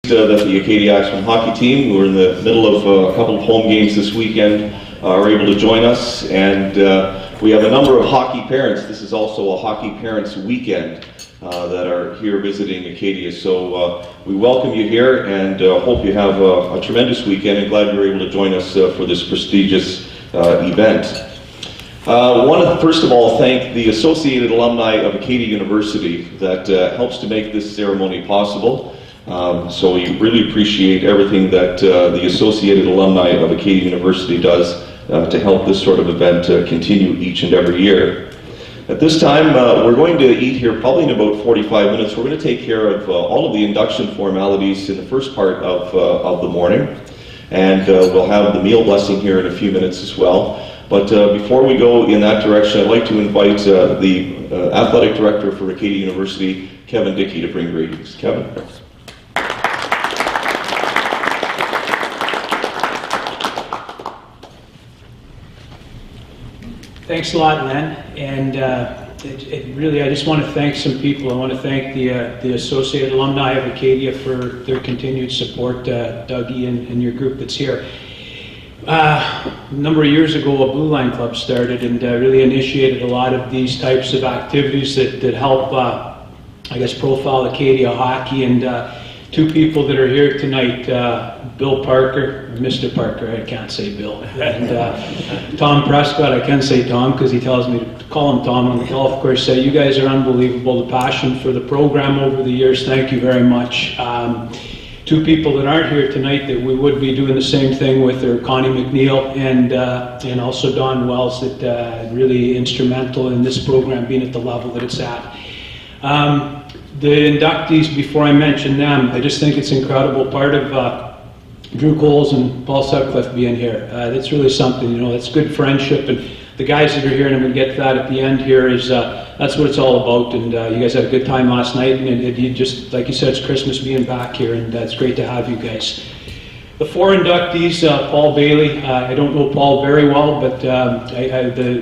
That the Acadia Axemen hockey team, who are in the middle of a couple of home games this weekend, are able to join us, and we have a number of hockey parents. This is also a hockey parents weekend that are here visiting Acadia, so we welcome you here and hope you have a tremendous weekend, and glad you're able to join us for this prestigious event. I want to first of all thank the Associated Alumni of Acadia University that helps to make this ceremony possible. So we really appreciate everything that the Associated Alumni of Acadia University does to help this sort of event continue each and every year. At this time, we're going to eat here probably in about 45 minutes. We're going to take care of all of the induction formalities in the first part of the morning, and we'll have the meal blessing here in a few minutes as well. But before we go in that direction, I'd like to invite the Athletic Director for Acadia University, Kevin Dickey, to bring greetings. Kevin. Thanks a lot, Len, and really I just want to thank some people. I want to thank the Associated Alumni of Acadia for their continued support, Dougie and your group that's here. A number of years ago, a Blue Line Club started and really initiated a lot of these types of activities that help, I guess, profile Acadia hockey, and two people that are here tonight, Bill Parker, Mr. Parker, I can't say Bill, and Tom Prescott, I can say Tom because he tells me to call him Tom on the golf course. You guys are unbelievable, the passion for the program over the years, thank you very much. Two people that aren't here tonight that we would be doing the same thing with are Connie McNeil and also Don Wells, that really instrumental in this program being at the level that it's at. The inductees, before I mention them, I just think it's an incredible part of Drew Coles and Paul Sutcliffe being here. That's really something, you know, that's good friendship, and the guys that are here, and I'm going to get to that at the end here, is that's what it's all about, and you guys had a good time last night, and you just, like you said, it's Christmas being back here, and it's great to have you guys. The four inductees, Paul Bailey, I don't know Paul very well, but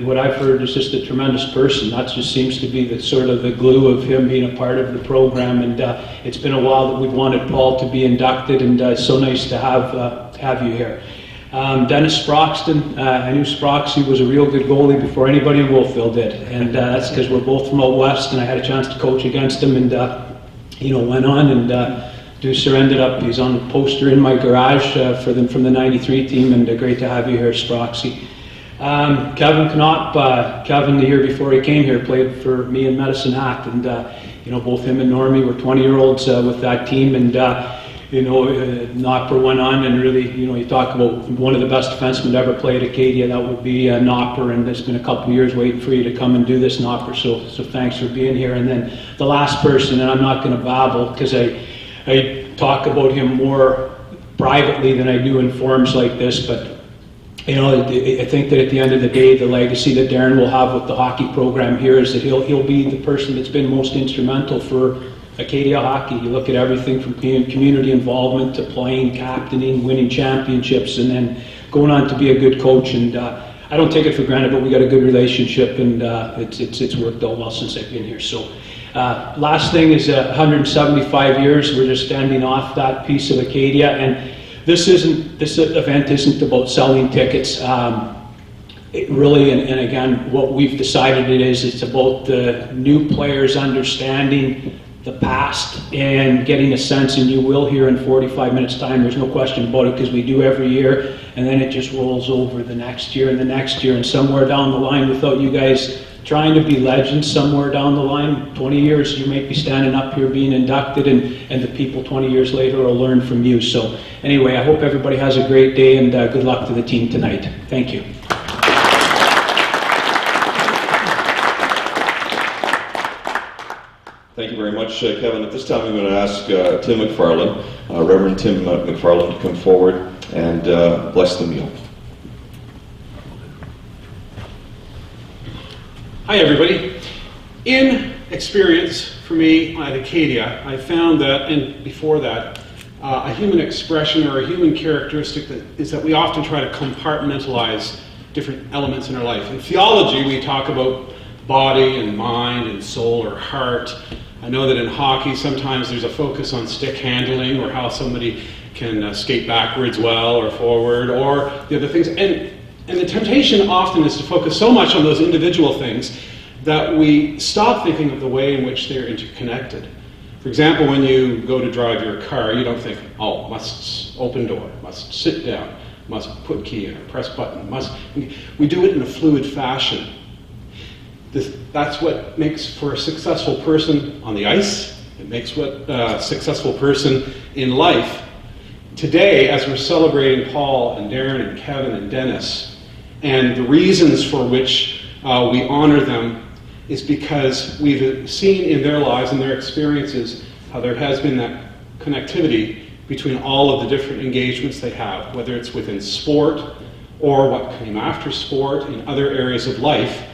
what I've heard is just a tremendous person. That just seems to be the sort of the glue of him being a part of the program, and it's been a while that we've wanted Paul to be inducted, and it's so nice to have you here. Denis Sproxton, I knew Sproxy was a real good goalie before anybody in Wolfville did, and that's because we're both from out west, and I had a chance to coach against him, and you know, went on, and Deucer ended up, he's on the poster in my garage for them from the '93 team, and great to have you here, Sproxy. Kevin Knopp, Kevin the year before he came here played for me in Medicine Hat, and you know, both him and Normie were 20-year-olds with that team, and you know, Knopper went on, and really, you know, you talk about one of the best defensemen to ever play at Acadia, that would be Knopper, and it's been a couple of years waiting for you to come and do this, Knopper, so thanks for being here. And then the last person, and I'm not going to babble because I talk about him more privately than I do in forums like this, but you know, I think that at the end of the day, the legacy that Darren will have with the hockey program here is that he'll be the person that's been most instrumental for Acadia hockey. You look at everything from community involvement to playing, captaining, winning championships, and then going on to be a good coach. And I don't take it for granted, but we got a good relationship, and it's worked out well since I've been here. So last thing is 175 years. We're just standing off that piece of Acadia, and this event isn't about selling tickets. It really, and again, what we've decided it's about the new players understanding the past and getting a sense, and you will hear in 45 minutes time, there's no question about it, because we do every year, and then it just rolls over the next year and the next year, and somewhere down the line, without you guys trying to be legends, somewhere down the line, 20 years, you might be standing up here being inducted, and the people 20 years later will learn from you. So anyway, I hope everybody has a great day, and good luck to the team tonight. Thank you. Thank you very much, Kevin. At this time, I'm going to ask Tim McFarland, Reverend Tim McFarland, to come forward and bless the meal. Hi, everybody. In experience for me at Acadia, I found that, and before that, a human expression or a human characteristic is that we often try to compartmentalize different elements in our life. In theology, we talk about body and mind and soul or heart. I know that in hockey sometimes there's a focus on stick handling or how somebody can skate backwards well or forward or the other things. And the temptation often is to focus so much on those individual things that we stop thinking of the way in which they're interconnected. For example, when you go to drive your car, you don't think, oh, must open door, must sit down, must put key in or press button, must. We do it in a fluid fashion. That's what makes for a successful person on the ice. It makes what a successful person in life. Today, as we're celebrating Paul and Darren and Kevin and Denis, and the reasons for which we honor them is because we've seen in their lives and their experiences how there has been that connectivity between all of the different engagements they have, whether it's within sport or what came after sport in other areas of life.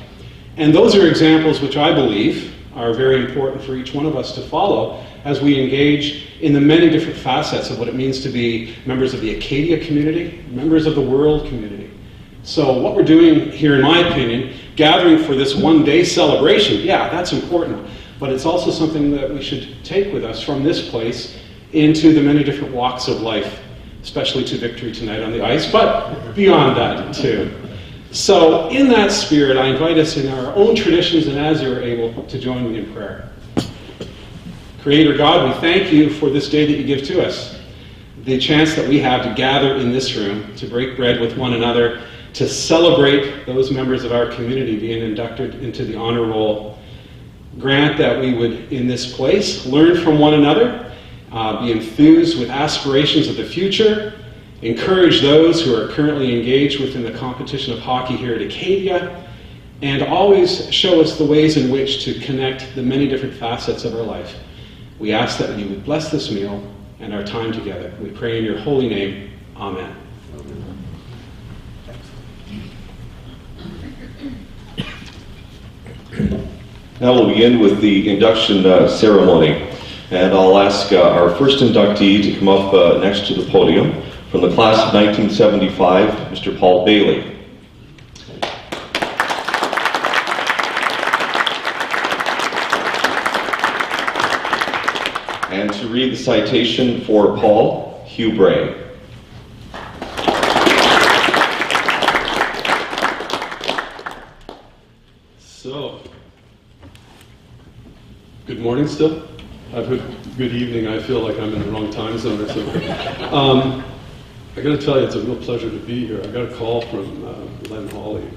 And those are examples which I believe are very important for each one of us to follow as we engage in the many different facets of what it means to be members of the Acadia community, members of the world community. So what we're doing here, in my opinion, gathering for this one-day celebration, yeah, that's important, but it's also something that we should take with us from this place into the many different walks of life, especially to victory tonight on the ice, but beyond that too. So in that spirit, I invite us in our own traditions and as you're able to join me in prayer. Creator God, we thank you for this day that you give to us, the chance that we have to gather in this room, to break bread with one another, to celebrate those members of our community being inducted into the honor roll. Grant that we would, in this place, learn from one another, be enthused with aspirations of the future, encourage those who are currently engaged within the competition of hockey here at Acadia, and always show us the ways in which to connect the many different facets of our life. We ask that you would bless this meal and our time together. We pray in your holy name. Amen. Now we'll begin with the induction ceremony, and I'll ask our first inductee to come up next to the podium from the class of 1975, Mr. Paul Bailey. And to read the citation for Paul, Hugh Bray. So, good morning still? I've heard good evening. I feel like I'm in the wrong time zone or something. I got to tell you, it's a real pleasure to be here. I got a call from Len Hawley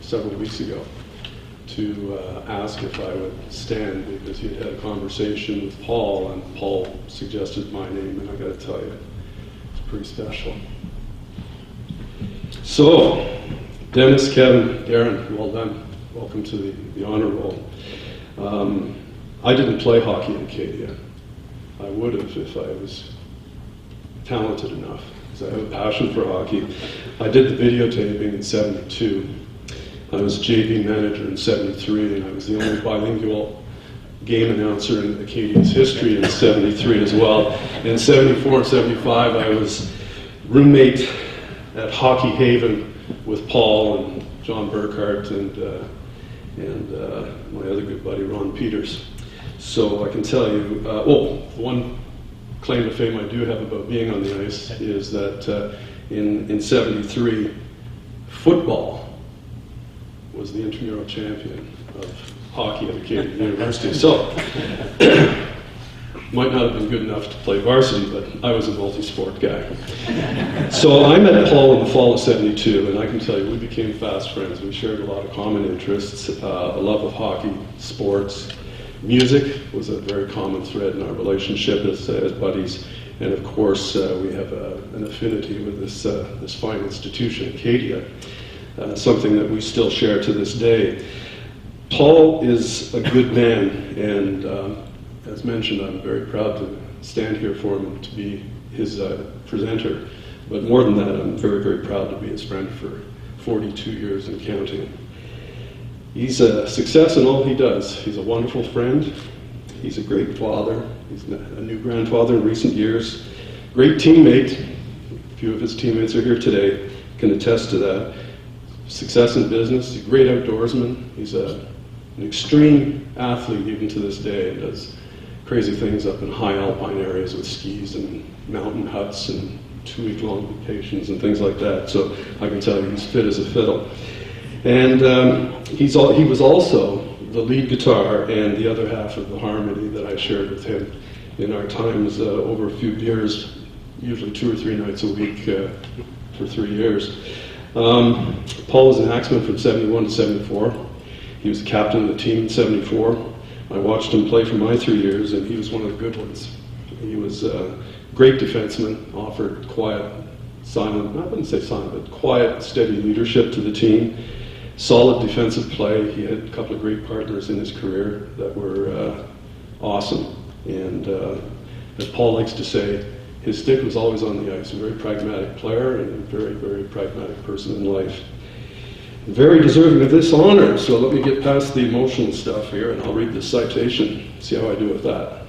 several weeks ago to ask if I would stand because he had had a conversation with Paul, and Paul suggested my name, and I got to tell you, it's pretty special. So, Denis, Kevin, Darren, well done. Welcome to the honor roll. I didn't play hockey in Acadia. I would have if I was talented enough, because I have a passion for hockey. I did the videotaping in '72. I was JV manager in '73, and I was the only bilingual game announcer in Acadia's history in '73 as well. In '74 and '75, I was roommate at Hockey Haven with Paul and John Burkhart and my other good buddy Ron Peters. So I can tell you, one claim to fame I do have about being on the ice is that in '73, football was the intramural champion of hockey at Acadia University. So, might not have been good enough to play varsity, but I was a multi-sport guy. So I met Paul in the fall of '72, and I can tell you, we became fast friends. We shared a lot of common interests, a love of hockey, sports. Music was a very common thread in our relationship as buddies, and of course we have an affinity with this fine institution, Acadia, something that we still share to this day. Paul is a good man, and as mentioned, I'm very proud to stand here for him and to be his presenter. But more than that, I'm very, very proud to be his friend for 42 years and counting. He's a success in all he does. He's a wonderful friend. He's a great father. He's a new grandfather in recent years. Great teammate. A few of his teammates are here today, can attest to that. Success in business. He's a great outdoorsman. He's an extreme athlete even to this day, and does crazy things up in high alpine areas with skis and mountain huts and 2-week-long vacations and things like that. So I can tell you he's fit as a fiddle. And he was also the lead guitar and the other half of the harmony that I shared with him in our times over a few beers, usually 2 or 3 nights a week for 3 years. Paul was an Axemen from 71 to 74. He was the captain of the team in 74. I watched him play for my 3 years, and he was one of the good ones. He was a great defenseman, offered quiet, silent, I wouldn't say silent, but quiet, steady leadership to the team. Solid defensive play. He had a couple of great partners in his career that were awesome. And as Paul likes to say, his stick was always on the ice. A very pragmatic player and a very, very pragmatic person in life. Very deserving of this honor, so let me get past the emotional stuff here and I'll read this citation, see how I do with that.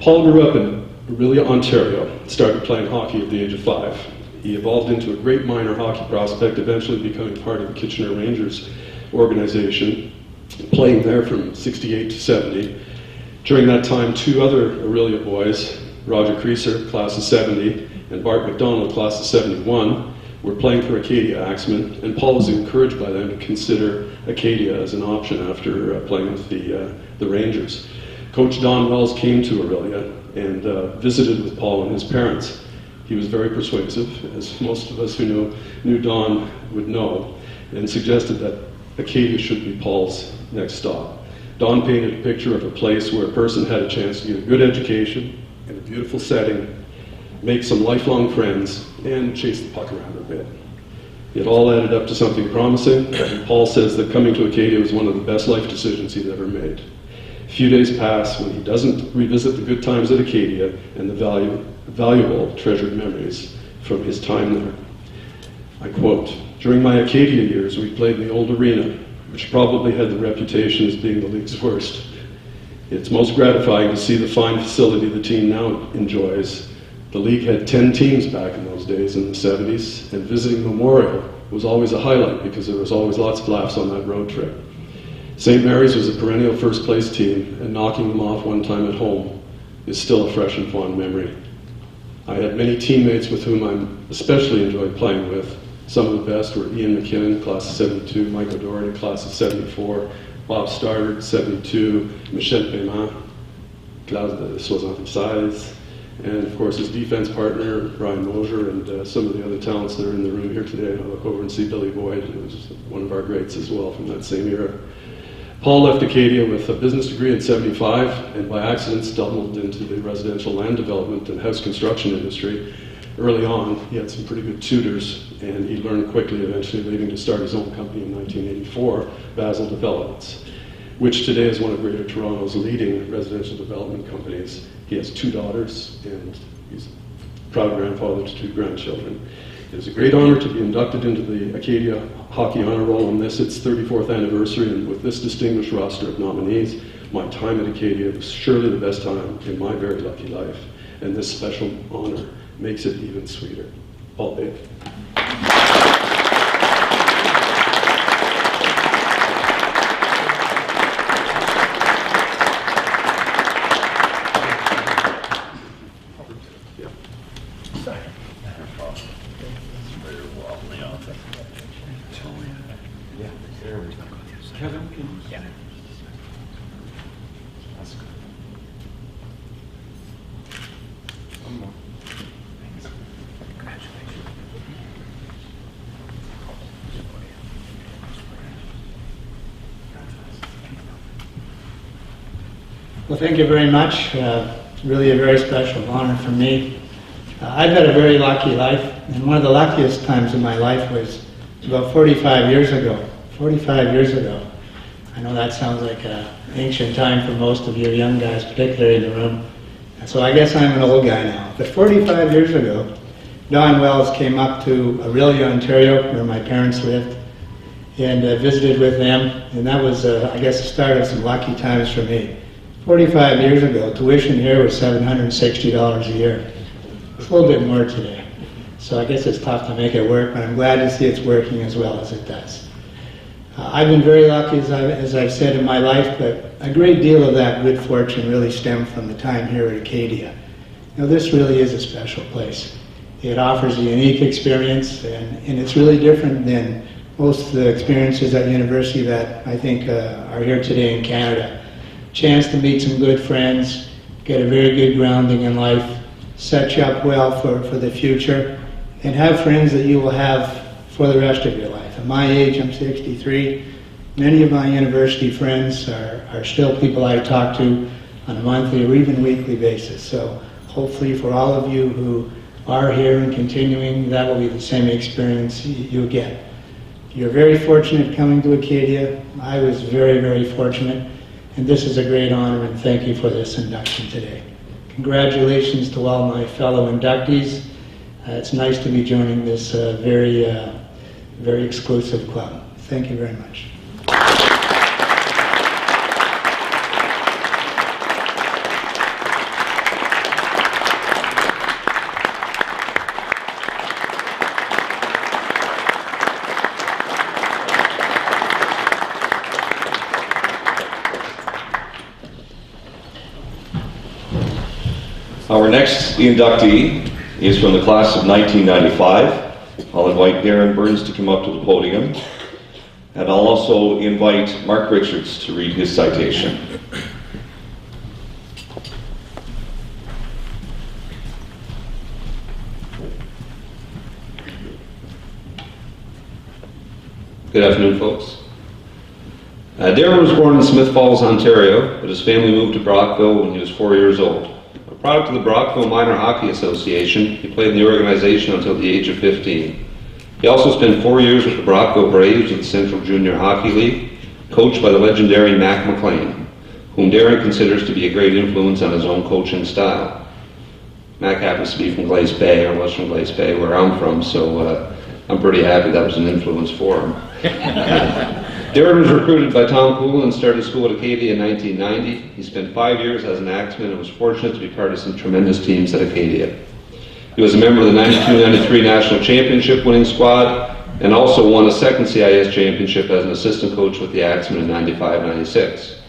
Paul grew up in Orillia, Ontario, started playing hockey at the age of 5. He evolved into a great minor hockey prospect, eventually becoming part of the Kitchener Rangers organization, playing there from 68 to 70. During that time, 2 other Orillia boys, Roger Creaser, class of 70, and Bart McDonald, class of 71, were playing for Acadia Axemen, and Paul was encouraged by them to consider Acadia as an option after playing with the Rangers. Coach Don Wells came to Orillia and visited with Paul and his parents. He was very persuasive, as most of us who knew Don would know, and suggested that Acadia should be Paul's next stop. Don painted a picture of a place where a person had a chance to get a good education in a beautiful setting, make some lifelong friends, and chase the puck around a bit. It all added up to something promising, and Paul says that coming to Acadia was one of the best life decisions he'd ever made. A few days pass when he doesn't revisit the good times at Acadia and the valuable treasured memories from his time there. I quote, "During my Acadia years, we played in the old arena, which probably had the reputation as being the league's worst. It's most gratifying to see the fine facility the team now enjoys. The league had 10 teams back in those days in the 70s, and visiting Memorial was always a highlight because there was always lots of laughs on that road trip. St. Mary's was a perennial first-place team, and knocking them off one time at home is still a fresh and fond memory. I had many teammates with whom I especially enjoyed playing with. Some of the best were Ian McKinnon, class of 72, Mike O'Doherty, class of 74, Bob Stoddard, 72, Michel Paiement, class de 76, and of course his defense partner, Brian Mosier, and some of the other talents that are in the room here today. I look over and see Billy Boyd, who was one of our greats as well from that same era. Paul left Acadia with a business degree in 75, and by accident stumbled into the residential land development and house construction industry. Early on, he had some pretty good tutors, and he learned quickly, eventually leaving to start his own company in 1984, Basil Developments, which today is one of Greater Toronto's leading residential development companies. He has 2 daughters, and he's a proud grandfather to 2 grandchildren. It is a great honor to be inducted into the Acadia Hockey Honour Roll on this, its 34th anniversary, and with this distinguished roster of nominees, my time at Acadia was surely the best time in my very lucky life, and this special honor makes it even sweeter. Paul Dave. Well, thank you very much. Really a very special honor for me. I've had a very lucky life, and one of the luckiest times in my life was about 45 years ago. 45 years ago. I know that sounds like an ancient time for most of you young guys, particularly in the room. And so I guess I'm an old guy now. But 45 years ago, Don Wells came up to Orillia, Ontario, where my parents lived, and visited with them. And that was, I guess, the start of some lucky times for me. 45 years ago, tuition here was $760 a year. It's a little bit more today. So I guess it's tough to make it work, but I'm glad to see it's working as well as it does. I've been very lucky, as I've said in my life, but a great deal of that good fortune really stemmed from the time here at Acadia. This really is a special place. It offers a unique experience, and it's really different than most of the experiences at university that I think are here today in Canada. Chance to meet some good friends, get a very good grounding in life, set you up well for the future, and have friends that you will have for the rest of your life. At my age, I'm 63. Many of my university friends are still people I talk to on a monthly or even weekly basis. So hopefully for all of you who are here and continuing, that will be the same experience you get. You're very fortunate coming to Acadia. I was very, very fortunate, and this is a great honor, and thank you for this induction today. Congratulations to all my fellow inductees. It's nice to be joining this very exclusive club. Thank you very much. Our next inductee is from the class of 1995. I'll invite Darren Burns to come up to the podium, and I'll also invite Mark Richards to read his citation. Good afternoon, folks. Darren was born in Smith Falls, Ontario, but his family moved to Brockville when he was 4 years old. A product of the Brockville Minor Hockey Association, he played in the organization until the age of 15. He also spent 4 years with the Brockville Braves of the Central Junior Hockey League, coached by the legendary Mac McLean, whom Darren considers to be a great influence on his own coaching style. Mac happens to be from Glace Bay, or was from Glace Bay, where I'm from, so I'm pretty happy that was an influence for him. Darren was recruited by Tom Poole and started school at Acadia in 1990. He spent 5 years as an Axemen and was fortunate to be part of some tremendous teams at Acadia. He was a member of the 92-93 National Championship winning squad and also won a second CIS championship as an assistant coach with the Axemen in 95-96.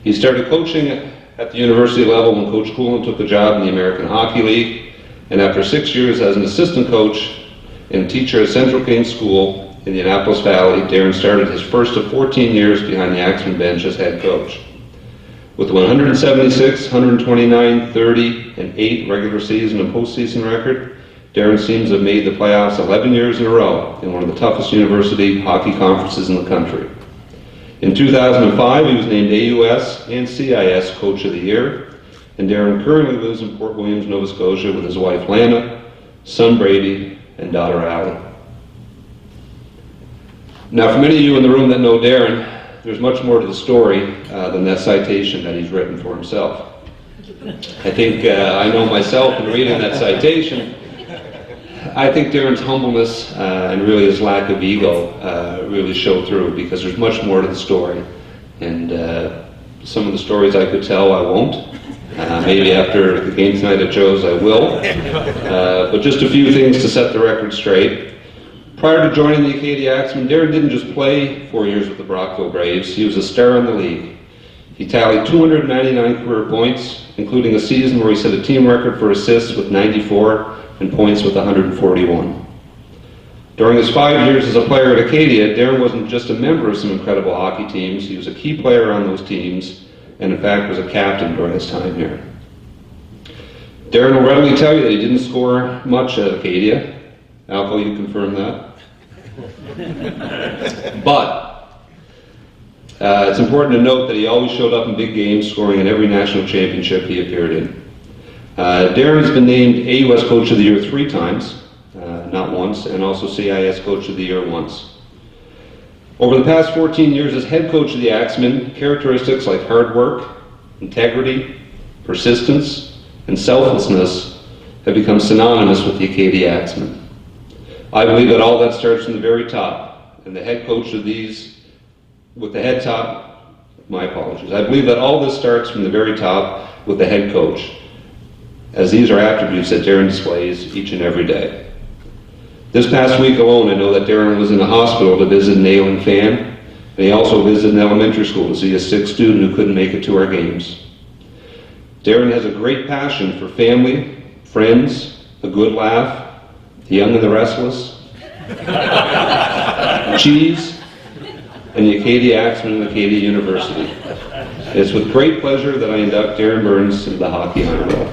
He started coaching at the university level when Coach Coolin took a job in the American Hockey League, and after 6 years as an assistant coach and teacher at Central Kings School in the Annapolis Valley, Darren started his first of 14 years behind the Axemen bench as head coach. With 176, 129, 30, and 8 regular season and postseason record, Darren's teams have made the playoffs 11 years in a row in one of the toughest university hockey conferences in the country. In 2005, he was named AUS and CIS Coach of the Year, and Darren currently lives in Port Williams, Nova Scotia with his wife Lana, son Brady, and daughter Allie. Now, for many of you in the room that know Darren, there's much more to the story than that citation that he's written for himself. I think I know myself in reading that citation. I think Darren's humbleness and really his lack of ego really show through, because there's much more to the story. And some of the stories I could tell, I won't. Maybe after the game tonight at Joe's, I will. But just a few things to set the record straight. Prior to joining the Acadia Axemen, Darren didn't just play 4 years with the Brockville Braves, he was a star in the league. He tallied 299 career points, including a season where he set a team record for assists with 94 and points with 141. During his 5 years as a player at Acadia, Darren wasn't just a member of some incredible hockey teams, he was a key player on those teams, and in fact was a captain during his time here. Darren will readily tell you that he didn't score much at Acadia. Alco, you confirm that? But it's important to note that he always showed up in big games, scoring in every national championship he appeared in. Darren has been named AUS Coach of the Year 3 times, not once, and also CIS Coach of the Year once. Over the past 14 years as head coach of the Axemen, characteristics like hard work, integrity, persistence, and selflessness have become synonymous with the Acadia Axemen. I believe that all that starts from the very top, and the head coach of these, with the head top, my apologies. I believe that all this starts from the very top with the head coach, as these are attributes that Darren displays each and every day. This past week alone, I know that Darren was in a hospital to visit an ailing fan, And he also visited an elementary school to see a sick student who couldn't make it to our games. Darren has a great passion for family, friends, a good laugh, the young and the restless, cheese, and the Acadia Axemen and Acadia University. It's with great pleasure that I induct Darren Burns into the Hockey Honour Roll.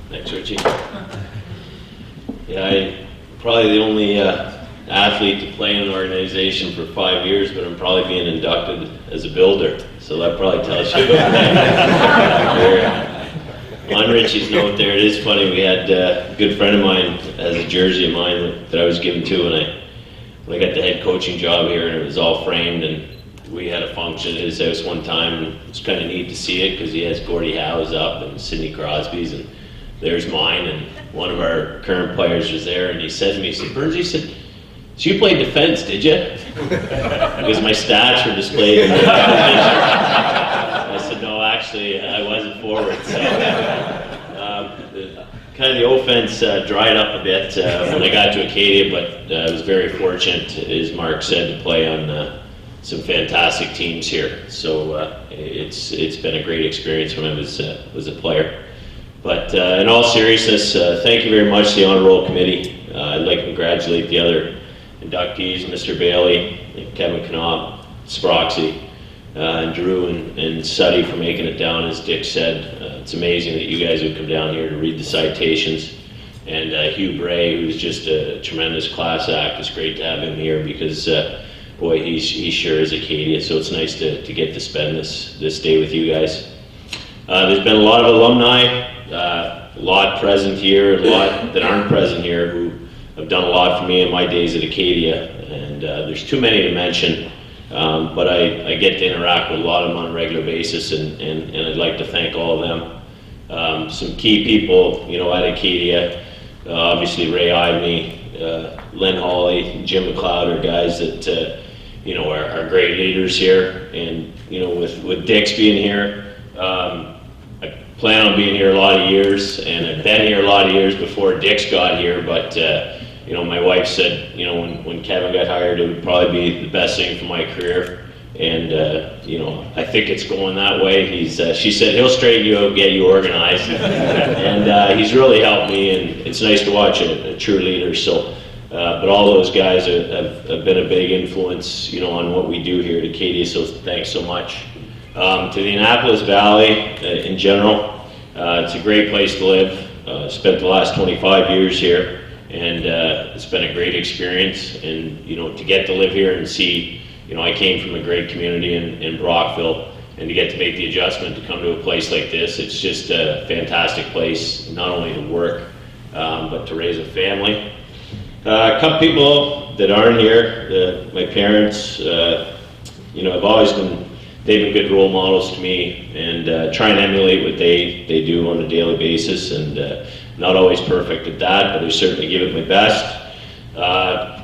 Thanks, Richie. Yeah, I'm probably the only athlete to play in an organization for 5 years, but I'm probably being inducted as a builder, so that probably tells you about that. On Richie's note there, it is funny, we had a good friend of mine has a jersey of mine that I was given to when I got the head coaching job here, and it was all framed, and we had a function at his house one time, and it was kind of neat to see it because he has Gordie Howe's up and Sidney Crosby's, and there's mine, and one of our current players was there, and he said to me, he said, "Burns," he said, "so you played defense, did you?" Because my stats were displayed in the picture. I said, "No, actually, I wasn't forward." So, kind of the offense dried up a bit when I got to Acadia, but I was very fortunate, as Mark said, to play on some fantastic teams here. So it's been a great experience when I was a player. But in all seriousness, thank you very much to the Honour Roll Committee. I'd like to congratulate the other inductees, Mr. Bailey, Kevin Knopp, Sproxy, and Drew and Suddy for making it down, as Dick said. It's amazing that you guys would come down here to read the citations. And Hugh Bray, who's just a tremendous class act. It's great to have him here because, boy, he sure is Acadia, so it's nice to get to spend this day with you guys. There's been a lot of alumni, a lot present here, a lot that aren't present here who have done a lot for me in my days at Acadia, and there's too many to mention, but I get to interact with a lot of them on a regular basis, and I'd like to thank all of them. Some key people, at Acadia, obviously Ray Ivney, Len Hawley, Jim McLeod are guys that are great leaders here, and with Dick's being here, I plan on being here a lot of years, and I've been here a lot of years before Dick's got here, but my wife said, when Kevin got hired, it would probably be the best thing for my career, and I think it's going that way. She said he'll straighten you out, get you organized, and he's really helped me, and it's nice to watch a true leader. So, but all those guys have been a big influence, on what we do here at Acadia. So thanks so much. To the Annapolis Valley in general, it's a great place to live. Spent the last 25 years here, and it's been a great experience. And to get to live here and see, I came from a great community in Brockville, and to get to make the adjustment to come to a place like this, it's just a fantastic place, not only to work, but to raise a family. A couple people that aren't here, my parents, I've always they've been good role models to me, and try and emulate what they do on a daily basis, and not always perfect at that, but I certainly give it my best.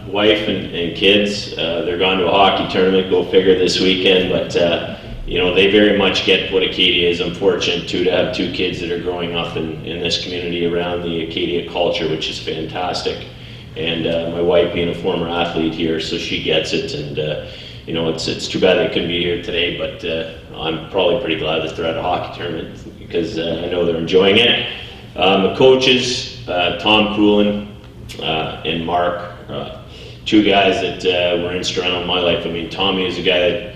Wife and kids, they're gone to a hockey tournament, go figure, this weekend, but they very much get what Acadia is. I'm fortunate to have two kids that are growing up in this community around the Acadia culture, which is fantastic, and my wife being a former athlete here, so she gets it, and it's too bad they couldn't be here today, but I'm probably pretty glad that they're at a hockey tournament because I know they're enjoying it. The coaches, Tom Coolin and Mark, two guys that were instrumental in my life. I mean, Tommy is a guy that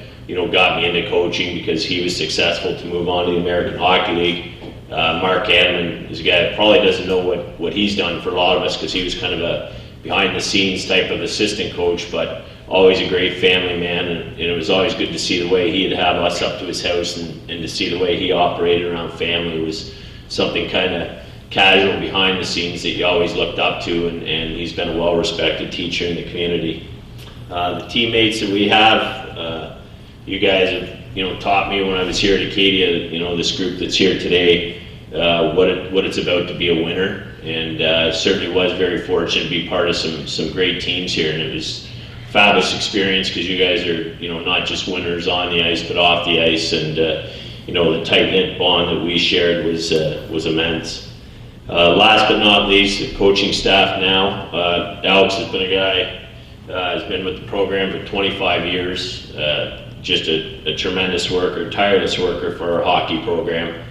got me into coaching because he was successful to move on to the American Hockey League. Mark Adman is a guy that probably doesn't know what he's done for a lot of us because he was kind of a behind-the-scenes type of assistant coach, but always a great family man, and it was always good to see the way he'd have us up to his house, and to see the way he operated around family was something kind of casual behind the scenes that you always looked up to, and he's been a well-respected teacher in the community. The teammates that we have, you guys have, taught me when I was here at Acadia, this group that's here today, what it's about to be a winner, and certainly was very fortunate to be part of some great teams here, and it was a fabulous experience because you guys are, not just winners on the ice, but off the ice, and the tight-knit bond that we shared was immense. Last but not least, the coaching staff now. Alex has been a guy, has been with the program for 25 years, just a tremendous worker, tireless worker for our hockey program.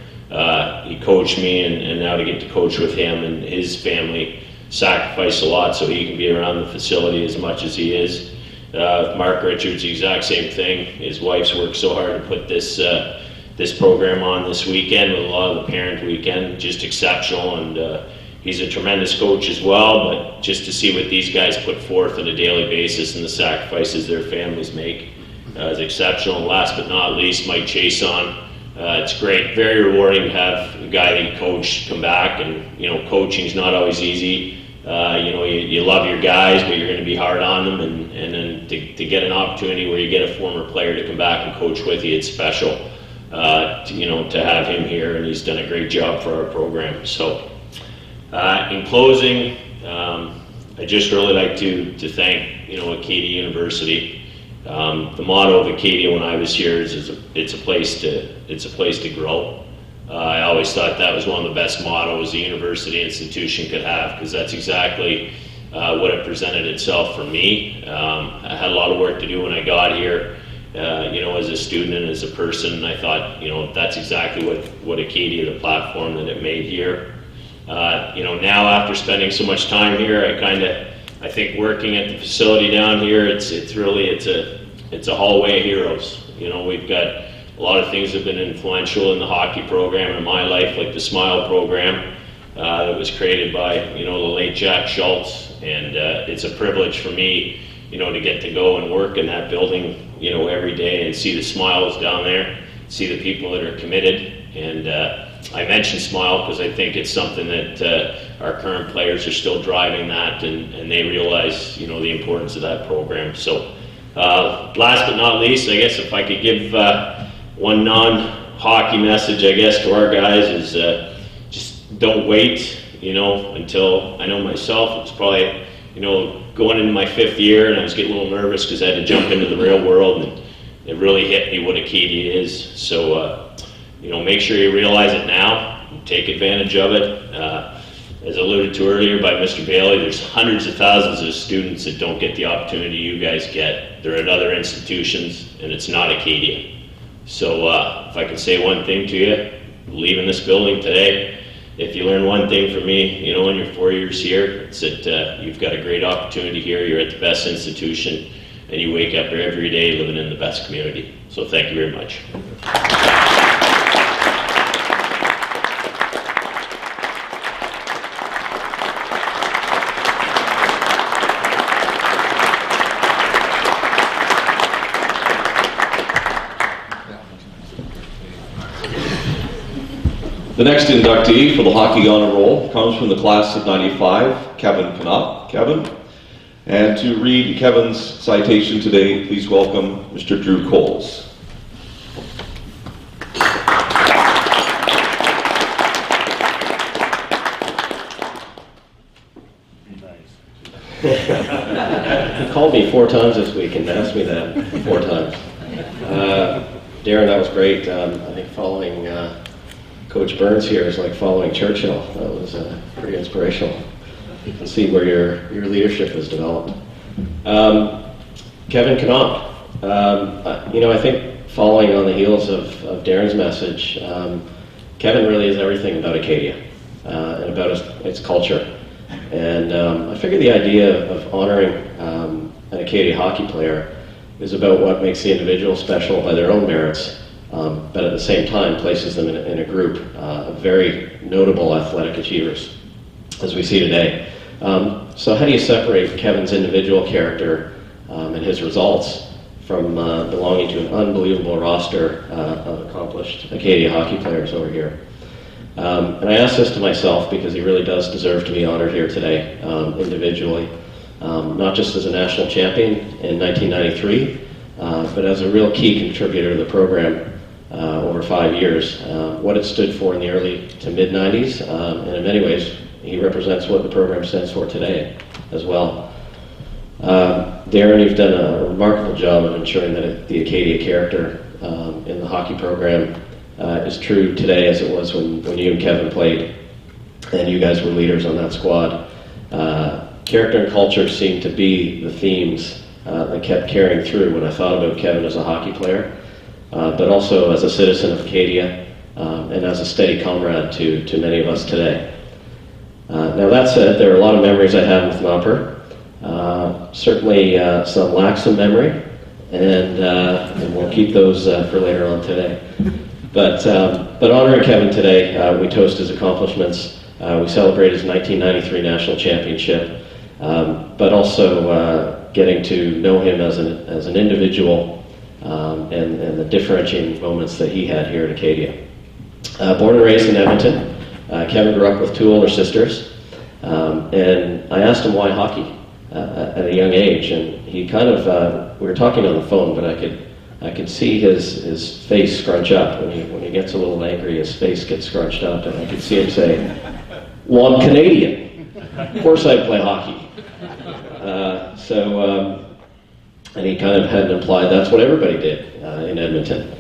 He coached me, and now to get to coach with him and his family sacrificed a lot so he can be around the facility as much as he is. Mark Richards, the exact same thing. His wife's worked so hard to put this program on this weekend with a lot of the parent weekend, just exceptional, and he's a tremendous coach as well, but just to see what these guys put forth on a daily basis and the sacrifices their families make is exceptional. And last but not least, Mike Chason. It's great, very rewarding to have a guy that you coach come back, and coaching's not always easy. You love your guys, but you're going to be hard on them, and then to get an opportunity where you get a former player to come back and coach with you, it's special. To have him here, and he's done a great job for our program. So, in closing, I just really like to thank Acadia University. The motto of Acadia when I was here is it's a place to grow. I always thought that was one of the best mottos a university institution could have, because that's exactly what it presented itself for me. I had a lot of work to do when I got here. As a student and as a person, and I thought, that's exactly what Acadia, the platform that it made here. Now after spending so much time here, I think working at the facility down here, it's a hallway of heroes. We've got a lot of things that have been influential in the hockey program in my life, like the SMILE program that was created by, the late Jack Schultz, and it's a privilege for me, to get to go and work in that building, every day and see the smiles down there, see the people that are committed. And I mentioned SMILE because I think it's something that our current players are still driving that, and they realize, the importance of that program. So last but not least, I guess if I could give one non-hockey message, I guess, to our guys is just don't wait, until, I know myself, it's probably, going into my 5th year, and I was getting a little nervous because I had to jump into the real world, and it really hit me what Acadia is. So, make sure you realize it now, take advantage of it. As alluded to earlier by Mr. Bailey, there's hundreds of thousands of students that don't get the opportunity you guys get. They're at other institutions, and it's not Acadia. So if I could say one thing to you, leaving this building today, if you learn one thing from me, in your 4 years here, it's that you've got a great opportunity here, you're at the best institution, and you wake up every day living in the best community. So thank you very much. The next inductee for the Hockey Honour Roll comes from the class of '95, Kevin Knopp. Kevin. And to read Kevin's citation today, please welcome Mr. Drew Coles. He called me 4 times this week and asked me that 4 times. Darren, that was great. I think following Coach Burns here is like following Churchill. That was pretty inspirational. You can see where your leadership has developed. Kevin Knopp. I think following on the heels of Darren's message, Kevin really is everything about Acadia and about its culture. And I figure the idea of honoring an Acadia hockey player is about what makes the individual special by their own merits, but at the same time places them in a group of very notable athletic achievers, as we see today. So how do you separate Kevin's individual character and his results from belonging to an unbelievable roster of accomplished Acadia hockey players over here? And I ask this to myself because he really does deserve to be honored here today, individually, not just as a national champion in 1993, but as a real key contributor to the program over 5 years. What it stood for in the early to mid-90s, and in many ways, he represents what the program stands for today as well. Darren, you've done a remarkable job of ensuring that the Acadia character in the hockey program is true today as it was when you and Kevin played, and you guys were leaders on that squad. Character and culture seemed to be the themes that kept carrying through when I thought about Kevin as a hockey player, but also as a citizen of Acadia and as a steady comrade to many of us today. Now that said, there are a lot of memories I have with Knopper. Certainly some lacks in memory, and we'll keep those for later on today. But honoring Kevin today, we toast his accomplishments. We celebrate his 1993 national championship, but also getting to know him as an individual and the differentiating moments that he had here at Acadia. Born and raised in Edmonton, Kevin grew up with 2 older sisters, and I asked him why hockey at a young age, and he kind of, we were talking on the phone, but I could see his face scrunch up. When he gets a little angry, his face gets scrunched up, and I could see him say, "Well, I'm Canadian. Of course I'd play hockey." And he kind of had implied that's what everybody did in Edmonton.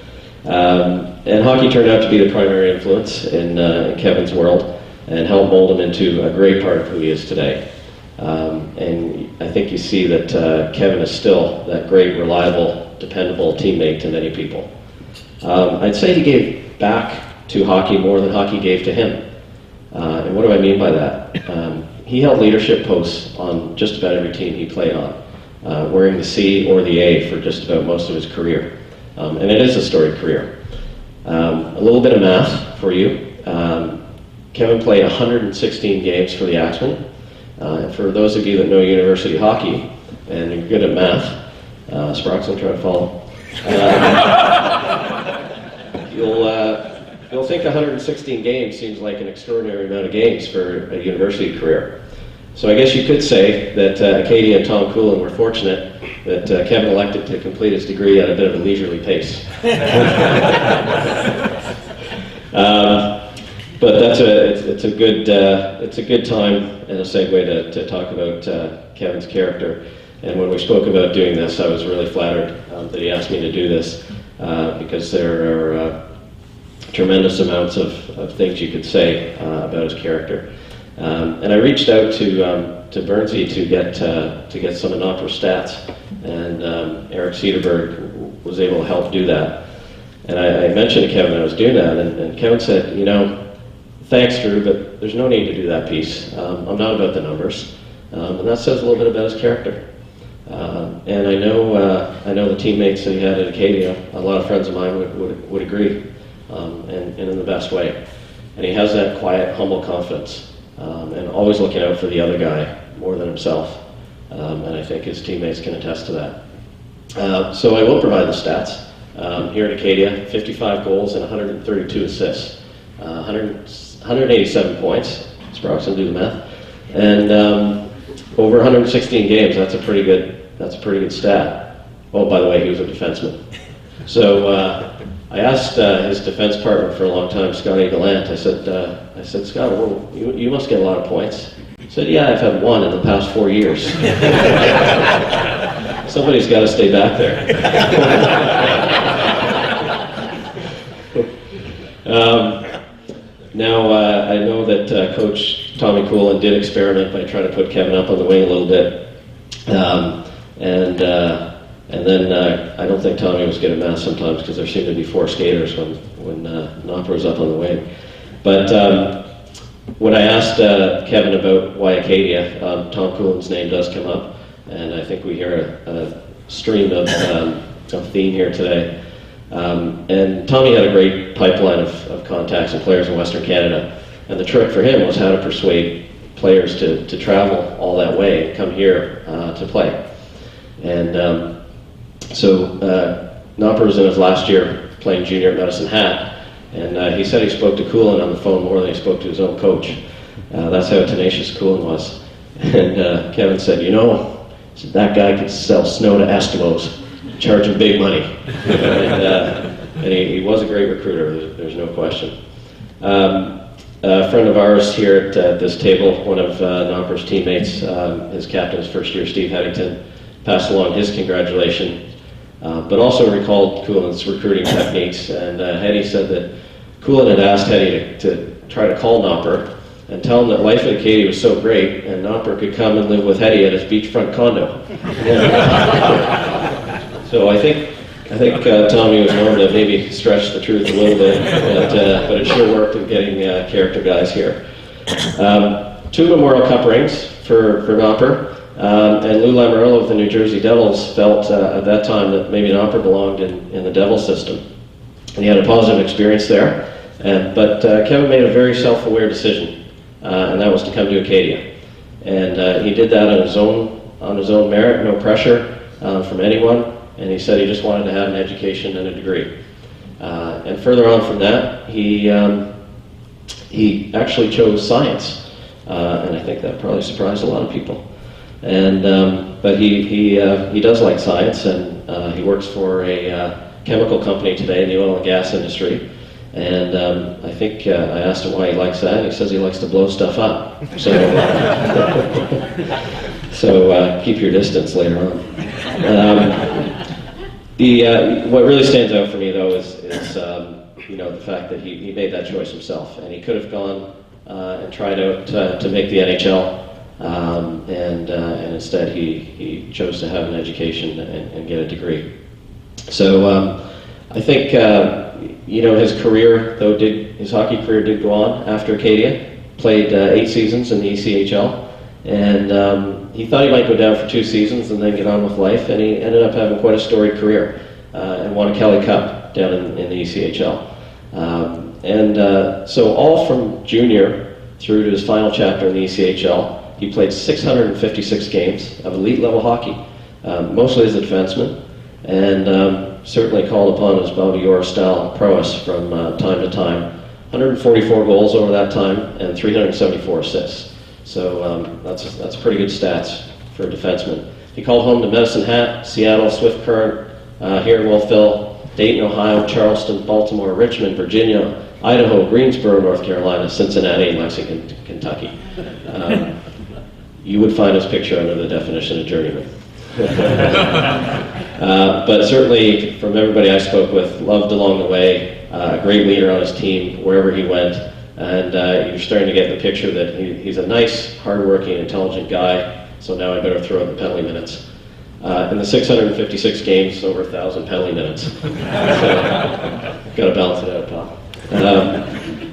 And hockey turned out to be the primary influence in Kevin's world and helped mold him into a great part of who he is today. And I think you see that Kevin is still that great, reliable, dependable teammate to many people. I'd say he gave back to hockey more than hockey gave to him. And what do I mean by that? He held leadership posts on just about every team he played on, wearing the C or the A for just about most of his career. And it is a storied career. A little bit of math for you. Kevin played 116 games for the Axemen. And for those of you that know university hockey, and you're good at math, Sproxton, try to follow. You'll think 116 games seems like an extraordinary amount of games for a university career. So I guess you could say that Acadia and Tom Coolin were fortunate that Kevin elected to complete his degree at a bit of a leisurely pace. But it's a good time and a segue to talk about Kevin's character. And when we spoke about doing this, I was really flattered that he asked me to do this because there are tremendous amounts of things you could say about his character. And I reached out to Burnsy to get some of Knopper's stats, and Eric Cederberg was able to help do that. And I mentioned to Kevin I was doing that, and Kevin said, "Thanks, Drew, but there's no need to do that piece. I'm not about the numbers." And that says a little bit about his character. And I know the teammates that he had at Acadia, a lot of friends of mine would agree, and in the best way. And he has that quiet, humble confidence, and always looking out for the other guy more than himself. And I think his teammates can attest to that. So I will provide the stats. Here at Acadia, 55 goals and 132 assists. 187 points, Sproxton, do the math, and over 116 games. That's a pretty good stat. Oh, by the way, he was a defenseman. So I asked his defense partner for a long time, Scotty Gallant. I said, Scott, well, you must get a lot of points. He said, "Yeah, I've had 1 in the past 4 years." Somebody's got to stay back there. Now, I know that Coach Tommy Coolin did experiment by trying to put Kevin up on the wing a little bit. And then I don't think Tommy was good at math sometimes because there seemed to be 4 skaters when Knopp was up on the wing. But when I asked Kevin about why Acadia, Tom Coolin's name does come up, and I think we hear a stream of theme here today. And Tommy had a great pipeline of contacts and players in Western Canada, and the trick for him was how to persuade players to travel all that way and come here to play. And so Knopper was in his last year playing junior at Medicine Hat, and he said he spoke to Coolin on the phone more than he spoke to his own coach. That's how tenacious Coolin was. And Kevin said, "That guy could sell snow to Eskimos." charge him big money. And he was a great recruiter, there's no question. A friend of ours here at this table, one of Knopper's teammates, his captain's first year, Steve Headington, passed along his congratulations, but also recalled Coulin's recruiting techniques. And Hetty said that Coulin had asked Hetty to try to call Knopper and tell him that life at Acadia was so great, and Knopper could come and live with Hetty at his beachfront condo. So I think Tommy was known to maybe stretch the truth a little bit, but it sure worked in getting character guys here. 2 Memorial Cup rings for Knopper, and Lou Lamoriello of the New Jersey Devils felt at that time that maybe Knopper belonged in the Devil system. And he had a positive experience there, but Kevin made a very self-aware decision, and that was to come to Acadia. And he did that on his own merit, no pressure from anyone. And he said he just wanted to have an education and a degree. And further on from that, he actually chose science, and I think that probably surprised a lot of people. And but he does like science, and he works for a chemical company today in the oil and gas industry. And I think I asked him why he likes that, and he says he likes to blow stuff up. So, so keep your distance later on. What really stands out for me, though, is the fact that he made that choice himself, and he could have gone and tried out to make the NHL, and instead he chose to have an education and get a degree. So I think his career, though, his hockey career did go on after Acadia. Played 8 seasons in the ECHL. And he thought he might go down for 2 seasons and then get on with life, and he ended up having quite a storied career and won a Kelly Cup down in the ECHL. So all from junior through to his final chapter in the ECHL, he played 656 games of elite level hockey, mostly as a defenseman, and certainly called upon his Bobby Orr-style prowess from time to time. 144 goals over that time and 374 assists. So that's pretty good stats for a defenseman. He called home to Medicine Hat, Seattle, Swift Current, here in Wolfville, Dayton, Ohio, Charleston, Baltimore, Richmond, Virginia, Idaho, Greensboro, North Carolina, Cincinnati, and Lexington, Kentucky. You would find his picture under the definition of journeyman. But certainly, from everybody I spoke with, loved along the way, a great leader on his team wherever he went. And you're starting to get the picture that he's a nice, hardworking, intelligent guy, so now I better throw in the penalty minutes. In the 656 games, over 1,000 penalty minutes. So, got to balance it out, pal.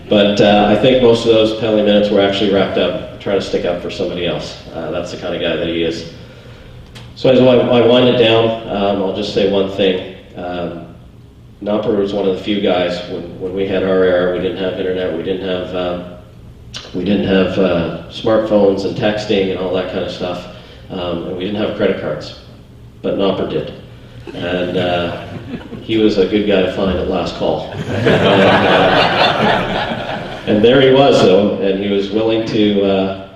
But I think most of those penalty minutes were actually wrapped up trying to stick up for somebody else. That's the kind of guy that he is. So as I wind it down, I'll just say one thing. Knopper was one of the few guys when we had our era. We didn't have internet. We didn't have smartphones and texting and all that kind of stuff, and we didn't have credit cards. But Knopper did, and he was a good guy to find at last call. And there he was, though, and he was willing to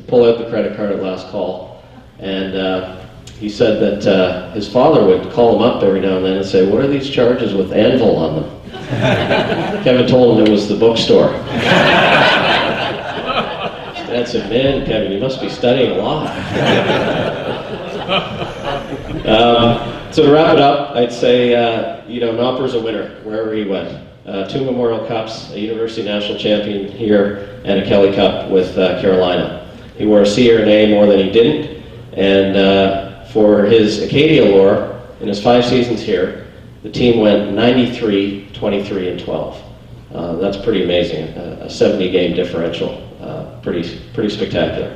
pull out the credit card at last call, and. He said that his father would call him up every now and then and say, "What are these charges with anvil on them?" Kevin told him it was the bookstore. Dad said, "Man, Kevin, you must be studying a lot." So to wrap it up, I'd say, Knopper's a winner wherever he went. 2 Memorial Cups, a University National Champion here, and a Kelly Cup with Carolina. He wore a C or an A more than he didn't, and for his Acadia lore, in his 5 seasons here, the team went 93, 23, and 12. That's pretty amazing, a 70-game differential. Pretty spectacular.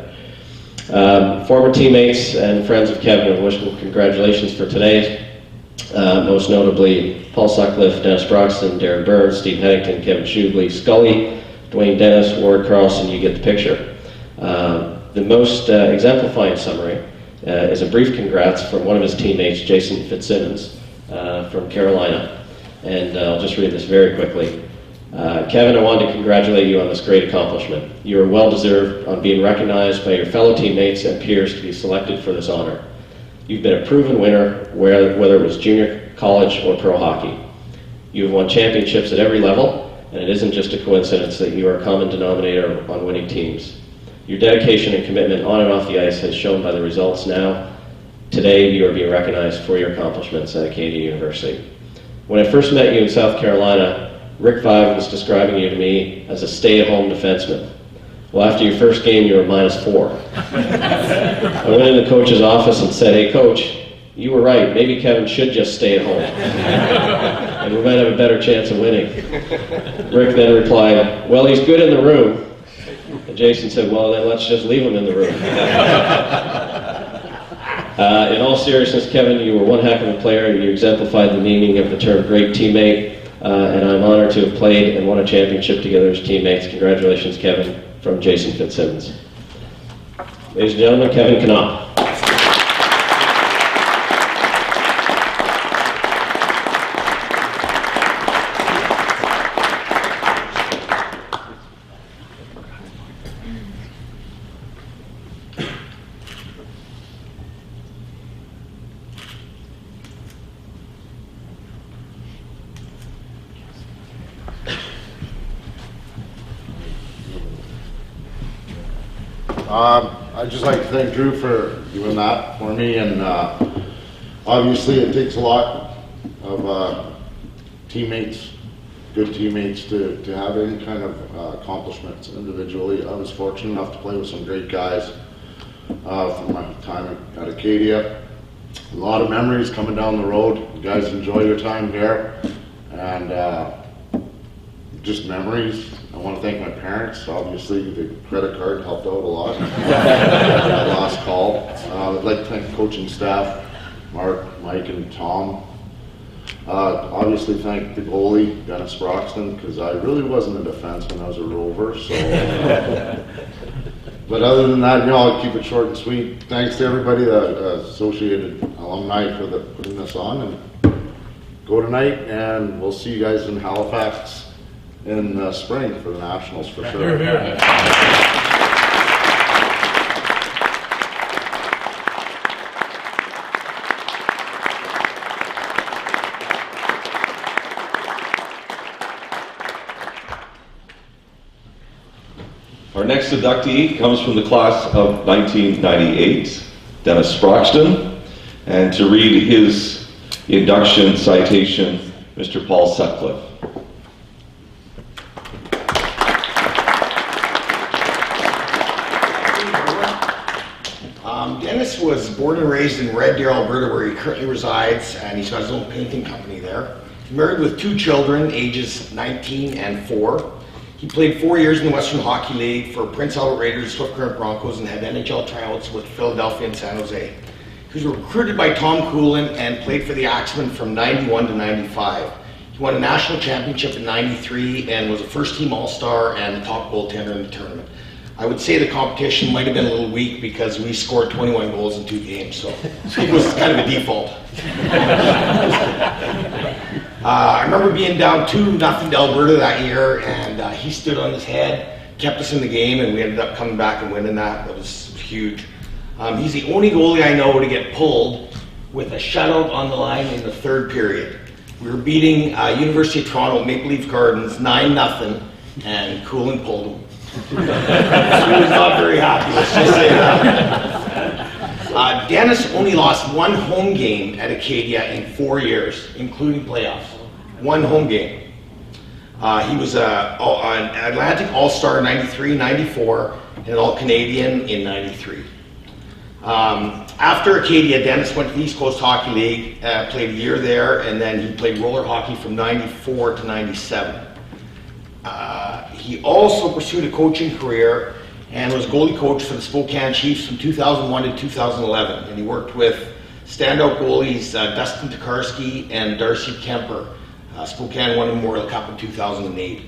Former teammates and friends of Kevin have wished him congratulations for today. Most notably, Paul Sutcliffe, Denis Sproxton, Darren Burns, Steve Headington, Kevin Shugley, Scully, Dwayne Dennis, Ward Carlson, you get the picture. The most exemplifying summary is a brief congrats from one of his teammates, Jason Fitzsimmons, from Carolina. And I'll just read this very quickly. Kevin, I wanted to congratulate you on this great accomplishment. You are well deserved on being recognized by your fellow teammates and peers to be selected for this honor. You've been a proven winner, whether it was junior, college, or pro hockey. You've won championships at every level, and it isn't just a coincidence that you are a common denominator on winning teams. Your dedication and commitment on and off the ice has shown by the results now. Today, you are being recognized for your accomplishments at Acadia University. When I first met you in South Carolina, Rick Vive was describing you to me as a stay-at-home defenseman. Well, after your first game, you were -4. I went in the coach's office and said, "Hey, coach, you were right. Maybe Kevin should just stay at home. And we might have a better chance of winning." Rick then replied, "Well, he's good in the room." And Jason said, "Well, then let's just leave him in the room." In all seriousness, Kevin, you were one heck of a player, and you exemplified the meaning of the term great teammate, and I'm honored to have played and won a championship together as teammates. Congratulations, Kevin, from Jason Fitzsimmons. Ladies and gentlemen, Kevin Knopp. I'd just like to thank Drew for doing that for me, and obviously it takes a lot of teammates, good teammates, to have any kind of accomplishments individually. I was fortunate enough to play with some great guys from my time at Acadia. A lot of memories coming down the road. You guys enjoy your time there, and just memories. I want to thank my parents. Obviously, the credit card helped out a lot. That last call. I'd like to thank the coaching staff, Mark, Mike, and Tom. Obviously, thank the goalie, Denis Sproxton, because I really wasn't a defenseman. I was a rover. So, but other than that, I'll keep it short and sweet. Thanks to everybody, the associated alumni, for putting this on. And go tonight, and we'll see you guys in Halifax in spring for the Nationals for sure. Our next inductee comes from the class of 1998, Denis Sproxton, and to read his induction citation, Mr. Paul Sutcliffe. Denis was born and raised in Red Deer, Alberta, where he currently resides, and he's got his own painting company there. He's married with 2 children, ages 19 and 4. He played 4 years in the Western Hockey League for Prince Albert Raiders, Swift Current Broncos, and had NHL tryouts with Philadelphia and San Jose. He was recruited by Tom Coolin and played for the Axemen from 91 to 95. He won a national championship in 93 and was a first-team All-Star and the top goaltender in the tournament. I would say the competition might have been a little weak because we scored 21 goals in 2 games, so it was kind of a default. I remember being down 2-0 to Alberta that year, and he stood on his head, kept us in the game, and we ended up coming back and winning that. That was huge. He's the only goalie I know to get pulled with a shutout on the line in the 3rd period. We were beating University of Toronto Maple Leaf Gardens 9-0, and Coolin pulled him. He was not very happy, let's just say that. Denis only lost 1 home game at Acadia in 4 years, including playoffs. 1 home game. He was an Atlantic All-Star in 93, 94, and an All-Canadian in 93. After Acadia, Denis went to the East Coast Hockey League, played a year there, and then he played roller hockey from 94 to 97. He also pursued a coaching career and was goalie coach for the Spokane Chiefs from 2001 to 2011. And he worked with standout goalies Dustin Tokarski and Darcy Kemper. Spokane won the Memorial Cup in 2008.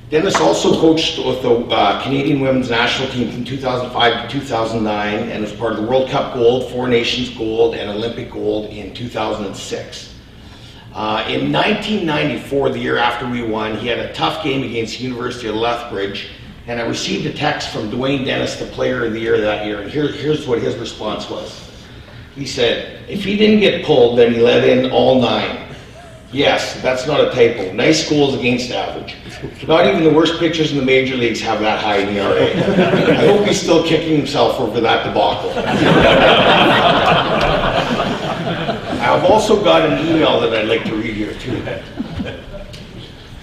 Denis also coached with the Canadian women's national team from 2005 to 2009 and was part of the World Cup Gold, 4 Nations Gold, and Olympic Gold in 2006. In 1994, the year after we won, he had a tough game against the University of Lethbridge, and I received a text from Dwayne Dennis, the Player of the Year that year, and here's what his response was. He said, if he didn't get pulled, then he let in all 9. Yes, that's not a typo. Nice goals against average. Not even the worst pitchers in the major leagues have that high in ERA. I hope he's still kicking himself over that debacle. I've also got an email that I'd like to read here too.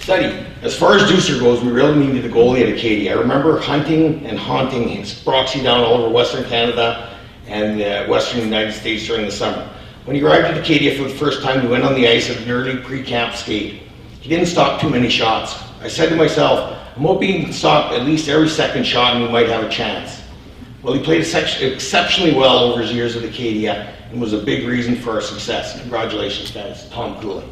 Study. As far as Deucer goes, we really needed a goalie at Acadia. I remember hunting and haunting Sproxy down all over Western Canada and Western United States during the summer. When he arrived at Acadia for the first time, we went on the ice at an early pre-camp skate. He didn't stop too many shots. I said to myself, I'm hoping he can stop at least every second shot and we might have a chance. Well, he played exceptionally well over his years at Acadia and was a big reason for our success. Congratulations, guys. Tom Cooley.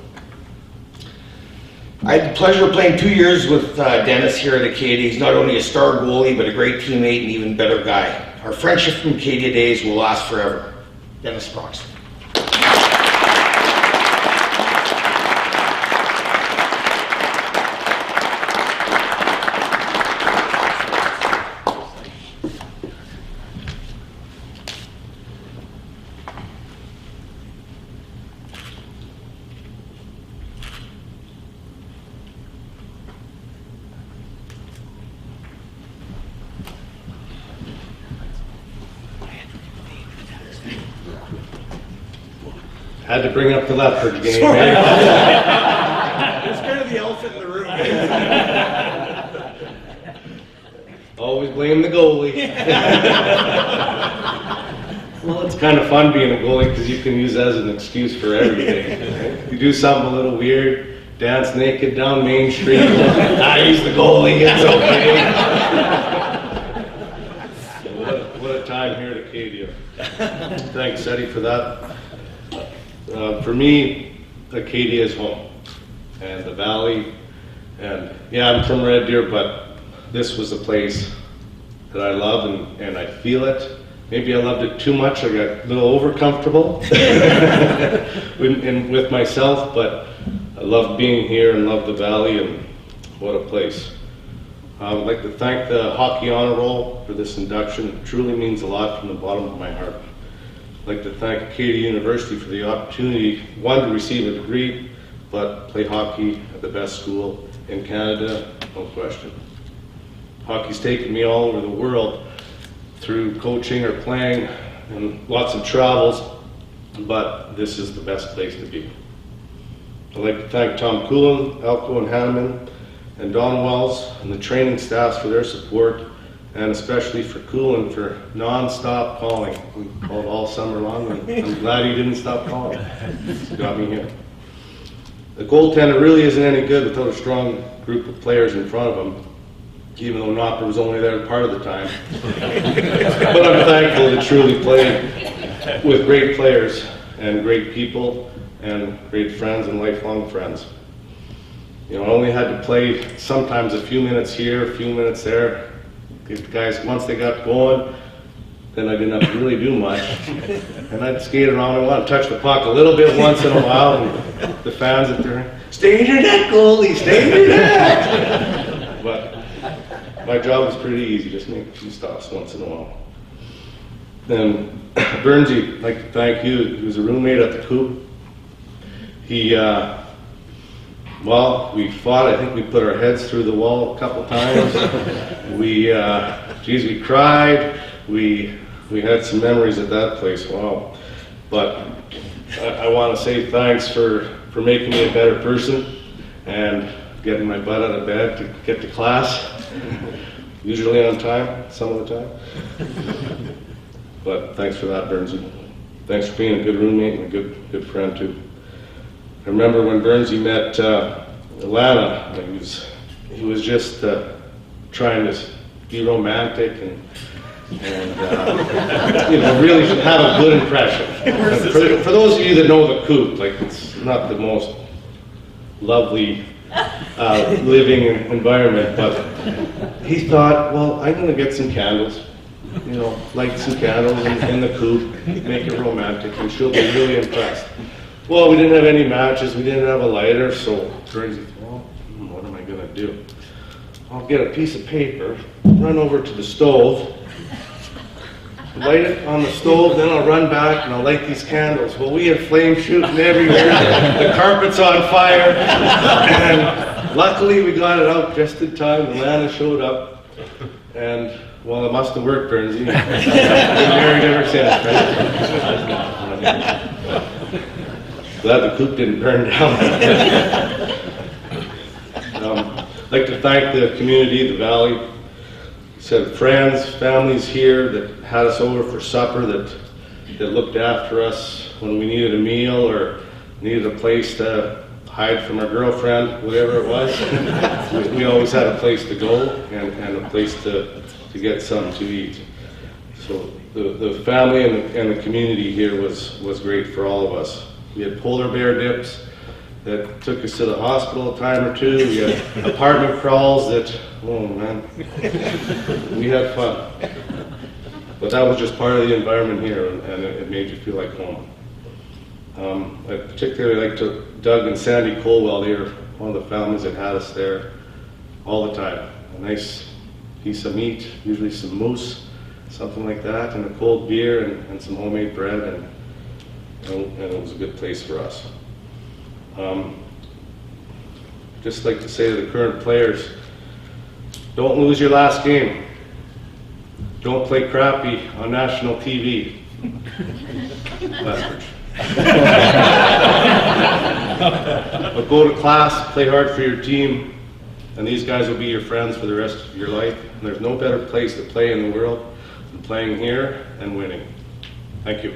I had the pleasure of playing 2 years with Denis here at Acadia. He's not only a star goalie, but a great teammate and even better guy. Our friendship from Acadia days will last forever. Denis Sproxton. Had to bring up the leopard game. It's kind of the elephant in the room. Always blame the goalie. Well, it's kind of fun being a goalie because you can use that as an excuse for everything. You do something a little weird, dance naked down Main Street. He's the goalie, it's okay. What a time here at Acadia. Thanks, Eddie, for that. For me, Acadia is home, and the valley, and yeah, I'm from Red Deer, but this was a place that I love, and I feel it. Maybe I loved it too much. I got a little over comfortable with myself, but I love being here and love the valley, and what a place. I would like to thank the Hockey Honour Roll for this induction. It truly means a lot from the bottom of my heart. I'd like to thank Acadia University for the opportunity, one, to receive a degree, but play hockey at the best school in Canada, no question. Hockey's taken me all over the world through coaching or playing and lots of travels, but this is the best place to be. I'd like to thank Tom Coolin, Elko and Hanneman, and Don Wells and the training staffs for their support, and especially for Coolin for non-stop calling. We called all summer long, and I'm glad he didn't stop calling. It's got me here. The goaltender really isn't any good without a strong group of players in front of him, even though Knopp was only there part of the time. But I'm thankful to truly play with great players and great people and great friends and lifelong friends. You know, I only had to play sometimes a few minutes here, a few minutes there. These guys, once they got going, then I didn't have to really do much. And I'd skate around and want to touch the puck a little bit once in a while, and the fans at their, stay in your net, goalie, stay in your net! But my job was pretty easy, just make a few stops once in a while. Then Burnsy, I'd like to thank you. He was a roommate at the Coop. He, well, we fought. I think we put our heads through the wall a couple times. We cried. We had some memories at that place. Wow. But I want to say thanks for making me a better person and getting my butt out of bed to get to class. Usually on time, some of the time. But thanks for that, Burnsy. Thanks for being a good roommate and a good friend too. I remember when Burnsy met Alana, he was just trying to be romantic and you know, really have a good impression. For those of you that know the Coop, like, it's not the most lovely living environment, but he thought, well, I'm going to get some candles, you know, light some candles in the Coop, make it romantic, and she'll be really impressed. Well, we didn't have any matches, we didn't have a lighter, so Burnsy thought, well, what am I going to do? I'll get a piece of paper, run over to the stove, light it on the stove, then I'll run back and I'll light these candles. Well, we had flames shooting everywhere. The carpet's on fire. And luckily we got it out just in time. The Lana showed up. And, well, it must have worked, Burns. You've been married ever since, right? Glad the coop didn't burn down. I'd like to thank the community, the Valley, said friends, families here that had us over for supper, that looked after us when we needed a meal or needed a place to hide from our girlfriend, whatever it was. we always had a place to go and a place to get something to eat. So the family and the community here was great for all of us. We had polar bear dips that took us to the hospital a time or two. We had apartment crawls that, oh man, we had fun. But that was just part of the environment here, and it made you feel like home. I particularly liked Doug and Sandy Colwell. They were one of the families that had us there all the time. A nice piece of meat, usually some moose, something like that, and a cold beer and some homemade bread, and it was a good place for us. Just like to say to the current players, don't lose your last game. Don't play crappy on national TV. But go to class, play hard for your team, and these guys will be your friends for the rest of your life. And there's no better place to play in the world than playing here and winning. Thank you.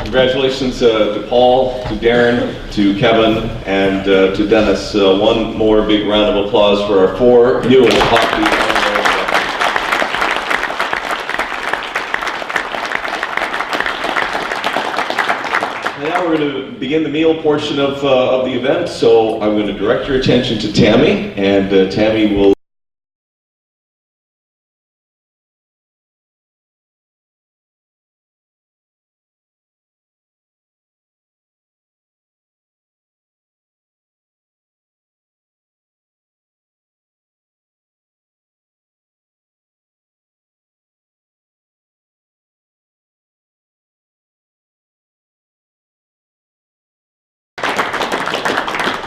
Congratulations to Paul, to Darren, to Kevin, and to Dennis. One more big round of applause for our 4 newest hockey. And now we're going to begin the meal portion of the event, so I'm going to direct your attention to Tammy, and Tammy will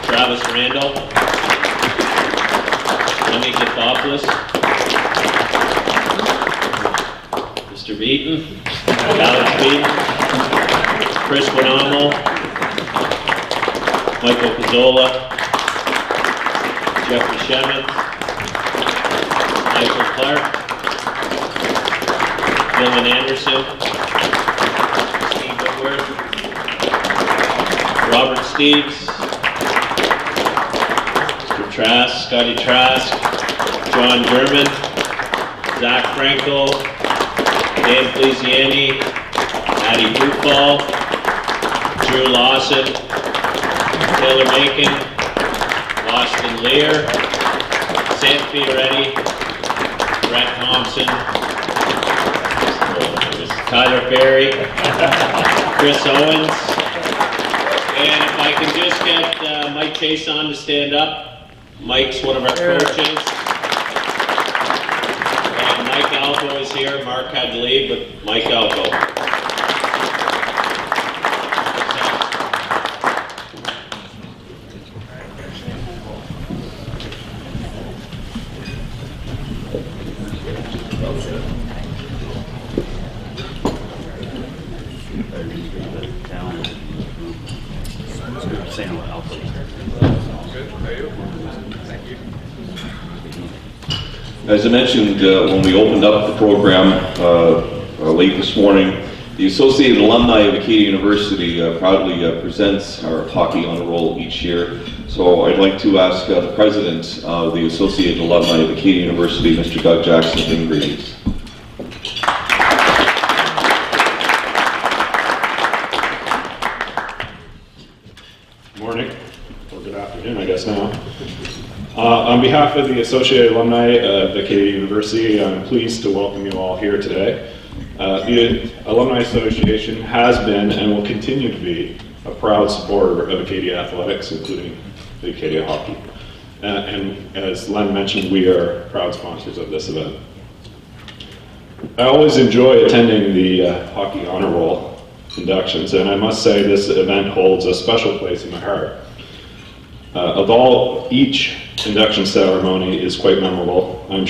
Travis Randall, Lemmy Githopoulos, Mr. Beaton, Alex Beaton, Chris Guanamo, Michael Pizzola, Jeffrey Shemin, Michael Clark, Dylan Anderson, Steve Whitworth, Robert Steves, Trask, Scotty Trask, John German, Zach Frankel, Dan Feliciani, Addie Bootball, Drew Lawson, Taylor Macon, Austin Lear, Sam Fioretti, Brett Thompson, Tyler Berry, Chris Owens, and if I can just get Mike Chase on to stand up. Mike's one of our coaches. And Mike Alco is here. Mark had to leave, but Mike Alco. As I mentioned when we opened up the program late this morning, the Associated Alumni of Acadia University proudly presents our Hockey Honour Roll each year. So I'd like to ask the President of the Associated Alumni of Acadia University, Mr. Doug Jackson, to bring greetings. Good morning, or good afternoon, I guess now. On behalf of the Associated Alumni of Acadia University, I'm pleased to welcome you all here today. The Alumni Association has been and will continue to be a proud supporter of Acadia athletics, including the Acadia Hockey. And as Len mentioned, we are proud sponsors of this event. I always enjoy attending the Hockey Honour Roll inductions, and I must say this event holds a special place in my heart. Although each induction ceremony is quite memorable, I'm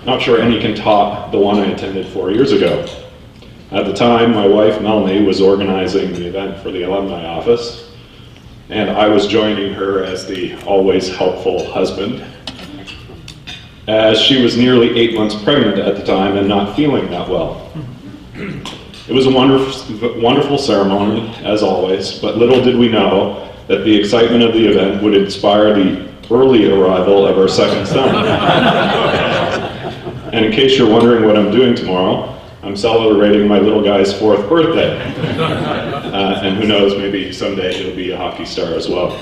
not sure any can top the one I attended 4 years ago. At the time, my wife Melanie was organizing the event for the alumni office, and I was joining her as the always helpful husband, as she was nearly 8 months pregnant at the time and not feeling that well. It was a wonderful ceremony, as always, but little did we know that the excitement of the event would inspire the early arrival of our second son. And in case you're wondering what I'm doing tomorrow, I'm celebrating my little guy's 4th birthday. And who knows, maybe someday he'll be a hockey star as well.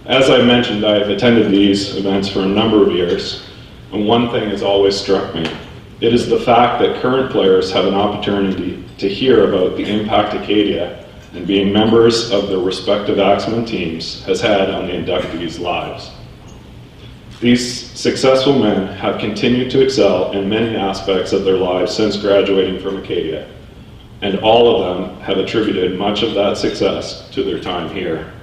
As I mentioned, I've attended these events for a number of years, and one thing has always struck me. It is the fact that current players have an opportunity to hear about the impact Acadia and being members of their respective Axemen teams has had on the inductees' lives. These successful men have continued to excel in many aspects of their lives since graduating from Acadia, and all of them have attributed much of that success to their time here.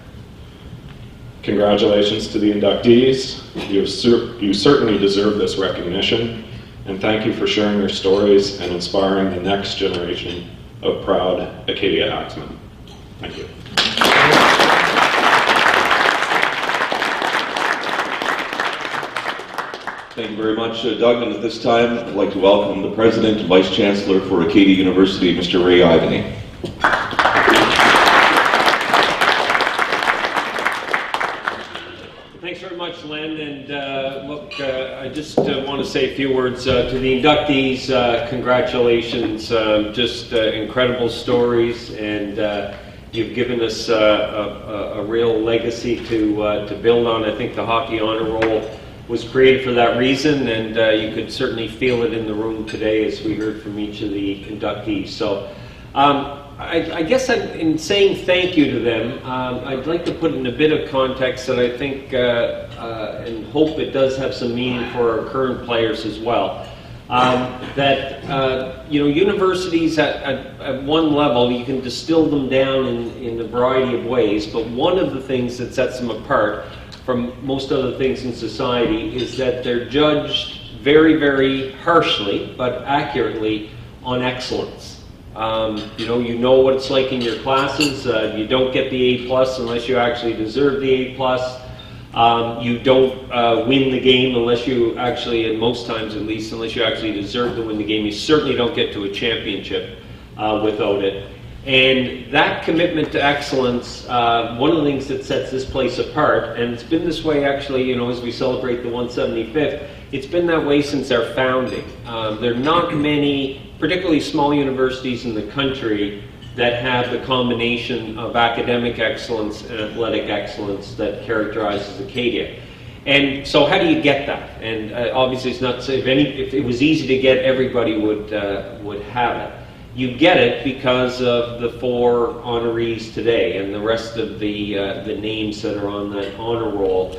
Congratulations to the inductees. You certainly deserve this recognition, and thank you for sharing your stories and inspiring the next generation of proud Acadia Axemen. Thank you. Thank you very much, Doug. And at this time, I'd like to welcome the President and Vice Chancellor for Acadia University, Mr. Ray Ivany. Thanks very much, Len. And look, I just want to say a few words to the inductees. Congratulations, just incredible stories, and you've given us a real legacy to build on. I think the Hockey Honour Roll was created for that reason, and you could certainly feel it in the room today as we heard from each of the inductees. So I guess in saying thank you to them, I'd like to put in a bit of context that I think and hope it does have some meaning for our current players as well. Universities at one level, you can distill them down in a variety of ways, but one of the things that sets them apart from most other things in society is that they're judged very, very harshly, but accurately on excellence. You know what it's like in your classes. You don't get the A+ unless you actually deserve the A+. You don't win the game unless you actually, and most times at least, unless you actually deserve to win the game. You certainly don't get to a championship without it. And that commitment to excellence, one of the things that sets this place apart, and it's been this way actually, as we celebrate the 175th, it's been that way since our founding. There are not many, particularly small universities in the country, that have the combination of academic excellence and athletic excellence that characterizes Acadia. And so how do you get that? And obviously it's not, if it was easy to get, everybody would have it. You get it because of the 4 honorees today and the rest of the names that are on that honor roll.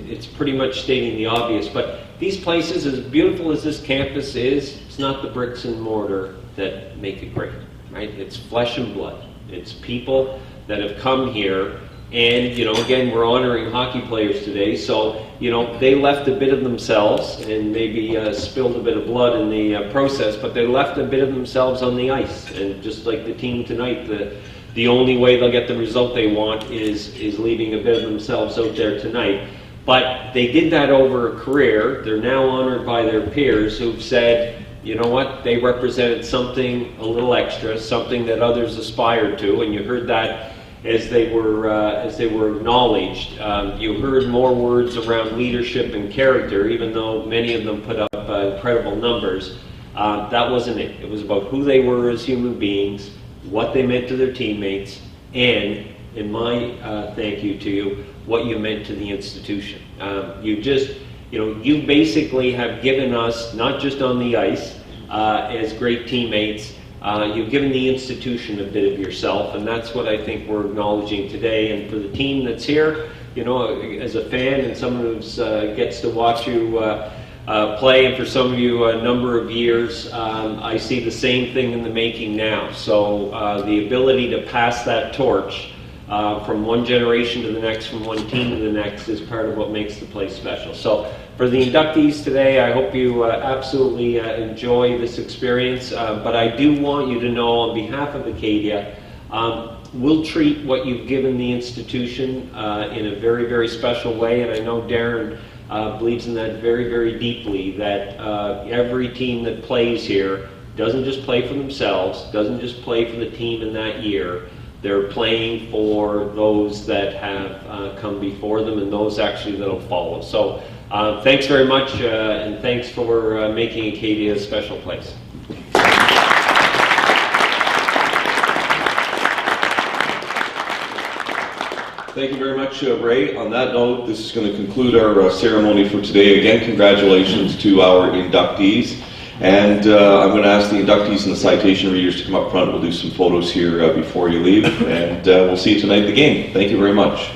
It's pretty much stating the obvious, but these places, as beautiful as this campus is, it's not the bricks and mortar that make it great, right? It's flesh and blood. It's people that have come here, and again, we're honoring hockey players today, so they left a bit of themselves and maybe spilled a bit of blood in the process, but they left a bit of themselves on the ice. And just like the team tonight, the only way they'll get the result they want is leaving a bit of themselves out there tonight. But they did that over a career. They're now honored by their peers who've said, you know what, they represented something a little extra, something that others aspired to, and you heard that as they were acknowledged. You heard more words around leadership and character, even though many of them put up incredible numbers. That wasn't it. It was about who they were as human beings, what they meant to their teammates, and, in my thank you to you, what you meant to the institution. you know, you basically have given us, not just on the ice, as great teammates, you've given the institution a bit of yourself, and that's what I think we're acknowledging today. And for the team that's here, you know, as a fan and someone who gets to watch you play, and for some of you a number of years, I see the same thing in the making now. So the ability to pass that torch from one generation to the next, from one team to the next, is part of what makes the place special. So for the inductees today, I hope you absolutely enjoy this experience, but I do want you to know, on behalf of Acadia, we'll treat what you've given the institution in a very, very special way, and I know Darren believes in that very, very deeply, that every team that plays here doesn't just play for themselves, doesn't just play for the team in that year. They're playing for those that have come before them and those actually that'll follow. So thanks very much, and thanks for making Acadia a special place. Thank you very much, Ray. On that note, this is going to conclude our ceremony for today. Again, congratulations to our inductees. And I'm going to ask the inductees and the citation readers to come up front. We'll do some photos here before you leave. And we'll see you tonight at the game. Thank you very much.